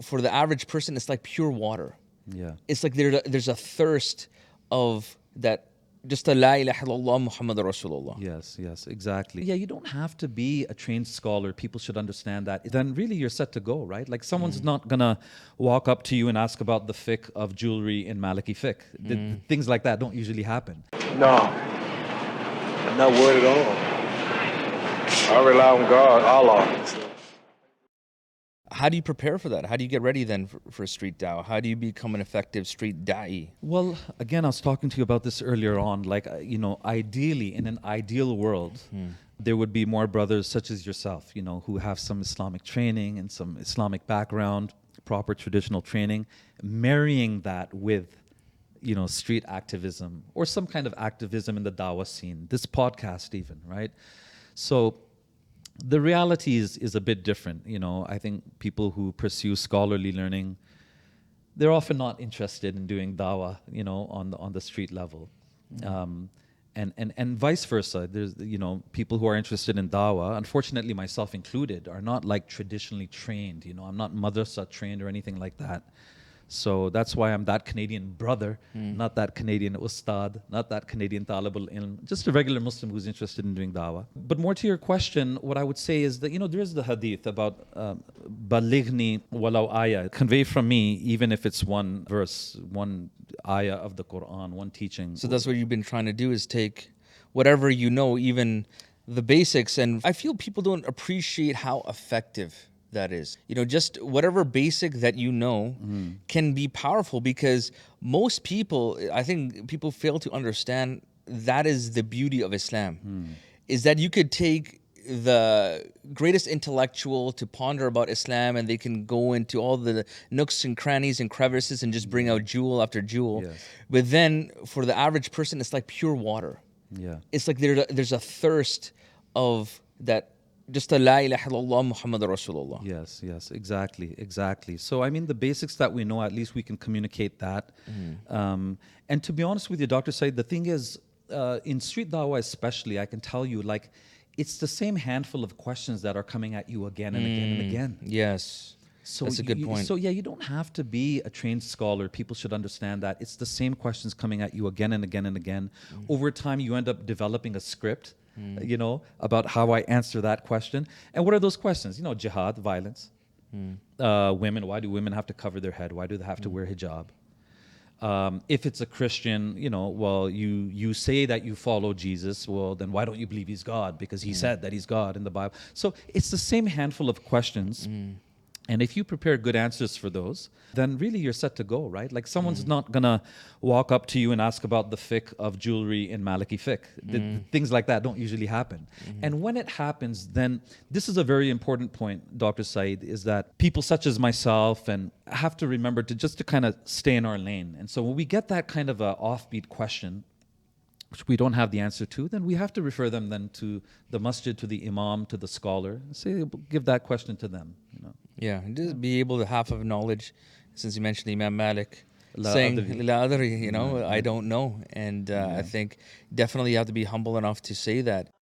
for the average person, it's like pure water. Yeah. It's like there's a thirst of that, just a la ilaha illallah Muhammad Rasulullah. Yes, exactly. Yeah, you don't have to be a trained scholar. People should understand that. Then really you're set to go, right? Like someone's not gonna walk up to you and ask about the fiqh of jewelry in Maliki fiqh. Things like that don't usually happen. No, I'm not worried at all. I rely on God, Allah. How do you prepare for that? How do you get ready then for street da'wah? How do you become an effective street da'i? Well, again, I was talking to you about this earlier on. Like, ideally, in an ideal world, there would be more brothers such as yourself, who have some Islamic training and some Islamic background, proper traditional training, marrying that with, street activism or some kind of activism in the da'wah scene, this podcast even, right? So the reality is a bit different. I think people who pursue scholarly learning, they're often not interested in doing dawah, on the street level. And vice versa. There's, people who are interested in dawah, unfortunately myself included, are not like traditionally trained. I'm not madrasa trained or anything like that. So that's why I'm that Canadian brother, not that Canadian ustad, not that Canadian talibul ilm, just a regular Muslim who's interested in doing dawah. But more to your question, what I would say is that, there is the hadith about balighni walau ayah, convey from me, even if it's one verse, one ayah of the Quran, one teaching. So that's what you've been trying to do, is take whatever even the basics. And I feel people don't appreciate how effective that is. Just whatever basic that can be powerful, because most people, I think people fail to understand that is the beauty of Islam, is that you could take the greatest intellectual to ponder about Islam and they can go into all the nooks and crannies and crevices and just bring out jewel after jewel. Yes. But then for the average person, it's like pure water. Yeah. It's like there's a thirst of that, just a la ilaha illallah Muhammad Rasulullah. Yes, exactly. So, the basics that we know, at least we can communicate that. And to be honest with you, Dr. Syed, the thing is, in street dawah especially, I can tell you, like, it's the same handful of questions that are coming at you again and again and again. Yes. So that's a good point. So you don't have to be a trained scholar. People should understand that. It's the same questions coming at you again and again and again. Over time, you end up developing a script, about how I answer that question. And what are those questions? Jihad, violence. Women, why do women have to cover their head? Why do they have to wear hijab? If it's a Christian, well, you say that you follow Jesus, well, then why don't you believe he's God? Because he said that he's God in the Bible. So it's the same handful of questions. And if you prepare good answers for those, then really you're set to go, right? Like someone's not gonna walk up to you and ask about the fiqh of jewelry in Maliki fiqh. Things like that don't usually happen. And when it happens, then this is a very important point, Dr. Syed, is that people such as myself and have to remember to kind of stay in our lane. And so when we get that kind of a offbeat question, which we don't have the answer to, then we have to refer them then to the masjid, to the imam, to the scholar, and give that question to them. Yeah, and just be able to have knowledge, since you mentioned Imam Malik saying La adri, I don't know. And I think definitely you have to be humble enough to say that.